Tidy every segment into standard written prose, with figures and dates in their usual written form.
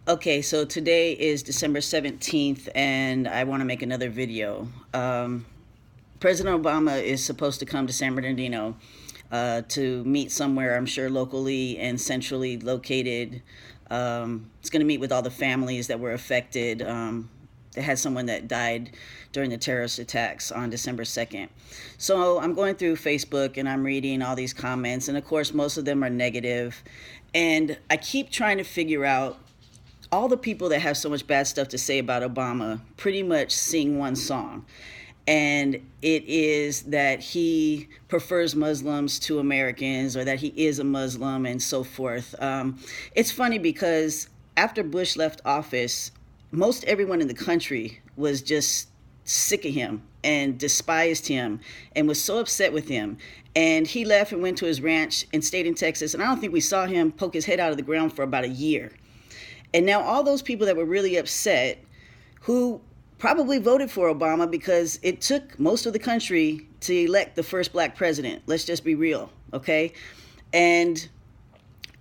Okay, so today is December 17th, and I want to make another video. President Obama is supposed to come to San Bernardino to meet somewhere, I'm sure locally and centrally located. It's going to meet with all the families that were affected. They had someone that died during the terrorist attacks on December 2nd. So I'm going through Facebook and I'm reading all these comments, and of course, most of them are negative. And I keep trying to figure out all the people that have so much bad stuff to say about Obama pretty much sing one song. And it is that he prefers Muslims to Americans, or that he is a Muslim, and so forth. It's funny because after Bush left office, most everyone in the country was just sick of him and despised him and was so upset with him. And he left and went to his ranch and stayed in Texas. And I don't think we saw him poke his head out of the ground for about a year. And now all those people that were really upset, who probably voted for Obama because it took most of the country to elect the first black president. Let's just be real, okay? And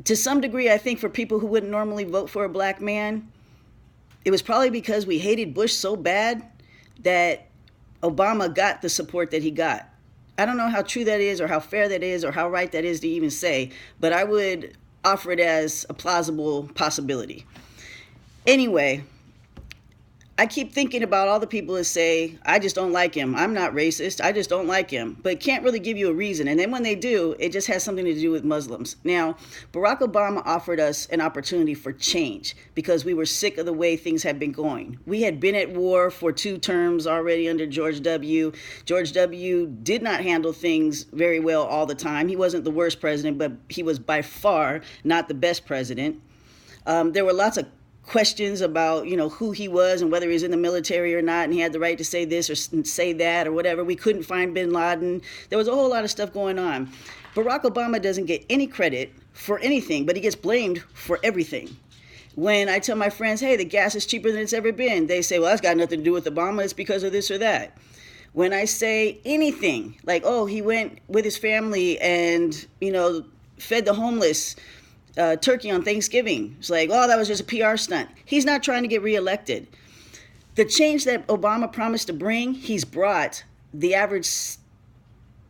to some degree, I think for people who wouldn't normally vote for a black man, it was probably because we hated Bush so bad that Obama got the support that he got. I don't know how true that is, or how fair that is, or how right that is to even say, but I would offer it as a plausible possibility. Anyway, I keep thinking about all the people that say, I just don't like him. I'm not racist. I just don't like him. But can't really give you a reason. And then when they do, it just has something to do with Muslims. Now, Barack Obama offered us an opportunity for change because we were sick of the way things had been going. We had been at war for 2 terms already under George W. George W. did not handle things very well all the time. He wasn't the worst president, but he was by far not the best president. There were lots of questions about, who he was and whether he was in the military or not, and he had the right to say this or say that or whatever. We couldn't find bin Laden. There was a whole lot of stuff going on. Barack Obama doesn't get any credit for anything, but he gets blamed for everything. When I tell my friends, hey, the gas is cheaper than it's ever been, they say, well, that's got nothing to do with Obama. It's because of this or that. When I say anything, like, oh, he went with his family and, fed the homeless turkey on Thanksgiving. It's like, oh, that was just a PR stunt. He's not trying to get reelected. The change that Obama promised to bring, he's brought. The average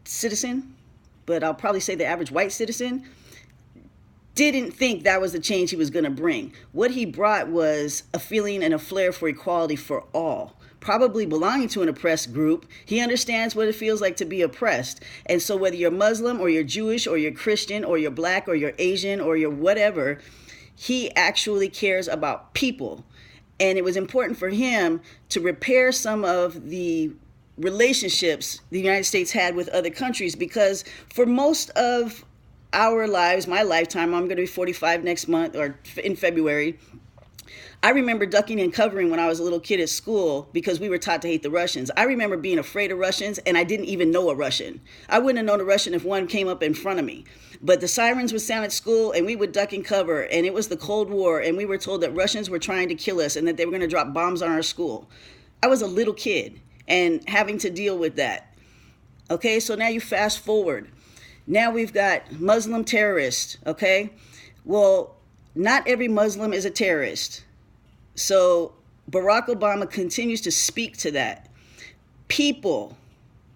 citizen, but I'll probably say the average white citizen, didn't think that was the change he was going to bring. What he brought was a feeling and a flair for equality for all. Probably belonging to an oppressed group, he understands what it feels like to be oppressed. And so whether you're Muslim or you're Jewish or you're Christian or you're black or you're Asian or you're whatever, he actually cares about people. And it was important for him to repair some of the relationships the United States had with other countries, because for most of our lives, my lifetime, I'm going to be 45 next month, or in February, I remember ducking and covering when I was a little kid at school because we were taught to hate the Russians. I remember being afraid of Russians, and I didn't even know a Russian. I wouldn't have known a Russian if one came up in front of me. But the sirens would sound at school, and we would duck and cover, and it was the Cold War, and we were told that Russians were trying to kill us and that they were going to drop bombs on our school. I was a little kid and having to deal with that. Okay, so now you fast forward. Now we've got Muslim terrorists, okay? Well, not every Muslim is a terrorist. So Barack Obama continues to speak to that. People,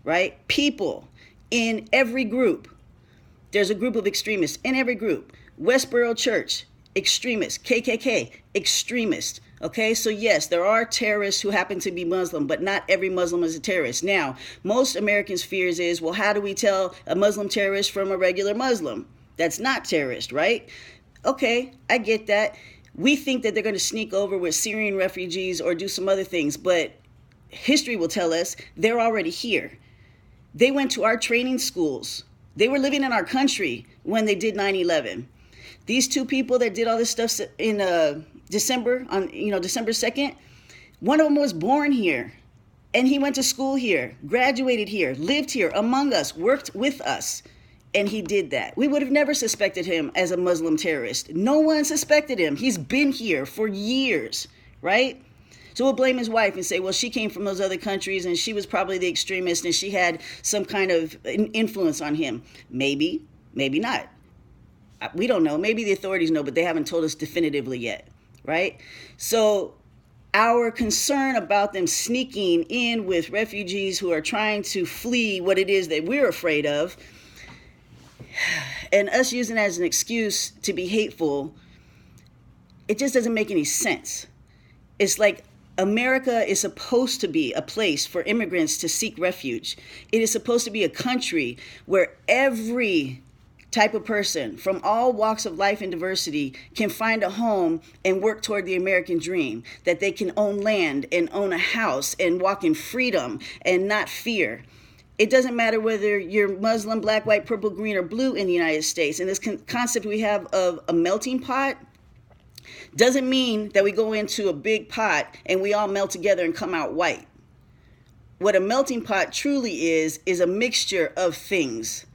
right? People in every group. There's a group of extremists in every group. Westboro Church, extremists. KKK, extremists. Okay, so yes, there are terrorists who happen to be Muslim, but not every Muslim is a terrorist. Now, most Americans' fears is, well, how do we tell a Muslim terrorist from a regular Muslim that's not terrorist, right? Okay, I get that. We think that they're going to sneak over with Syrian refugees or do some other things, but history will tell us they're already here. They went to our training schools. They were living in our country when they did 9/11. These 2 people that did all this stuff in December, on December 2nd, one of them was born here, and he went to school here, graduated here, lived here among us, worked with us. And he did that. We would have never suspected him as a Muslim terrorist. No one suspected him. He's been here for years, right? So we'll blame his wife and say, well, she came from those other countries and she was probably the extremist and she had some kind of influence on him. Maybe, maybe not. We don't know. Maybe the authorities know, but they haven't told us definitively yet, right? So our concern about them sneaking in with refugees who are trying to flee what it is that we're afraid of, and us using it as an excuse to be hateful, it just doesn't make any sense. It's like America is supposed to be a place for immigrants to seek refuge. It is supposed to be a country where every type of person from all walks of life and diversity can find a home and work toward the American dream, that they can own land and own a house and walk in freedom and not fear. It doesn't matter whether you're Muslim, black, white, purple, green, or blue in the United States. And this concept we have of a melting pot doesn't mean that we go into a big pot and we all melt together and come out white. What a melting pot truly is a mixture of things.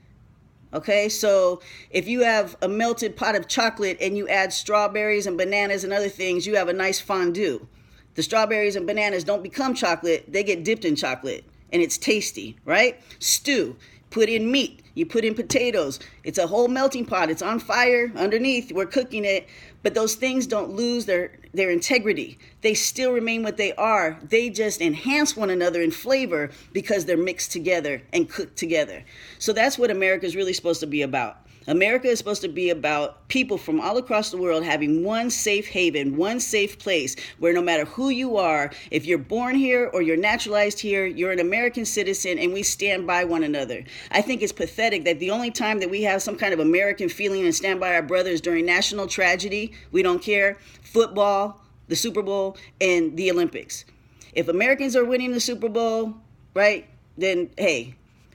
Okay, so if you have a melted pot of chocolate and you add strawberries and bananas and other things, you have a nice fondue. The strawberries and bananas don't become chocolate, they get dipped in chocolate, and it's tasty, right? Stew, put in meat, you put in potatoes. It's a whole melting pot. It's on fire underneath. We're cooking it, but those things don't lose their integrity. They still remain what they are. They just enhance one another in flavor because they're mixed together and cooked together. So that's what America is really supposed to be about. America is supposed to be about people from all across the world having one safe haven, one safe place where no matter who you are, if you're born here or you're naturalized here, you're an American citizen, and we stand by one another. I think it's pathetic that the only time that we have some kind of American feeling and stand by our brothers during national tragedy, we don't care, football, the Super Bowl, and the Olympics. If Americans are winning the Super Bowl, right, then hey,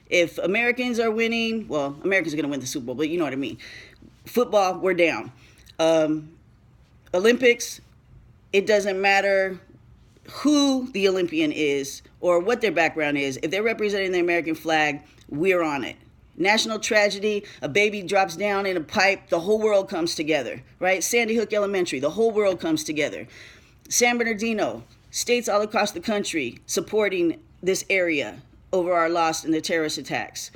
if Americans are winning, well, Americans are going to win the Super Bowl, but you know what I mean. Football, we're down. Olympics, it doesn't matter who the Olympian is or what their background is. If they're representing the American flag, we're on it. National tragedy, a baby drops down in a pipe, the whole world comes together, right? Sandy Hook Elementary, the whole world comes together. San Bernardino, states all across the country supporting this area over our loss in the terrorist attacks,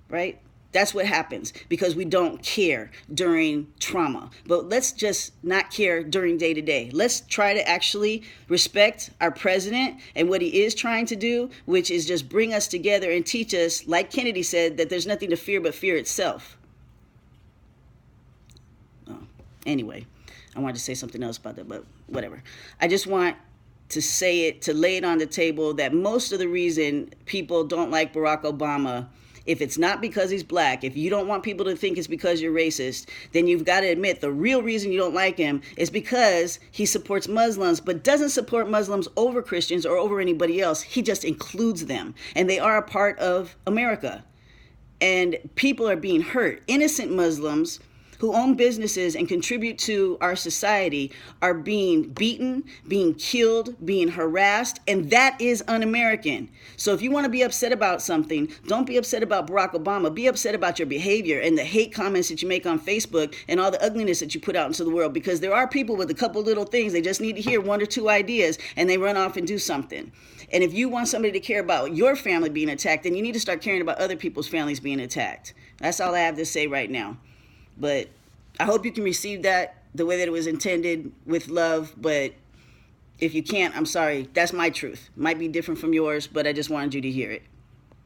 right? That's what happens because we don't care during trauma. But let's just not care during day to day. Let's try to actually respect our president and what he is trying to do, which is just bring us together and teach us, like Kennedy said, that there's nothing to fear but fear itself. Oh, anyway, I wanted to say something else about that, but whatever. I just want to say it, to lay it on the table that most of the reason people don't like Barack Obama, if it's not because he's black, if you don't want people to think it's because you're racist, then you've got to admit the real reason you don't like him is because he supports Muslims, but doesn't support Muslims over Christians or over anybody else. He just includes them, and they are a part of America. And people are being hurt. Innocent Muslims who own businesses and contribute to our society are being beaten, being killed, being harassed, and that is un-American. So if you want to be upset about something, don't be upset about Barack Obama. Be upset about your behavior and the hate comments that you make on Facebook and all the ugliness that you put out into the world, because there are people with a couple little things. They just need to hear one or two ideas and they run off and do something. And if you want somebody to care about your family being attacked, then you need to start caring about other people's families being attacked. That's all I have to say right now. But I hope you can receive that the way that it was intended, with love. But if you can't, I'm sorry. That's my truth. Might be different from yours, but I just wanted you to hear it.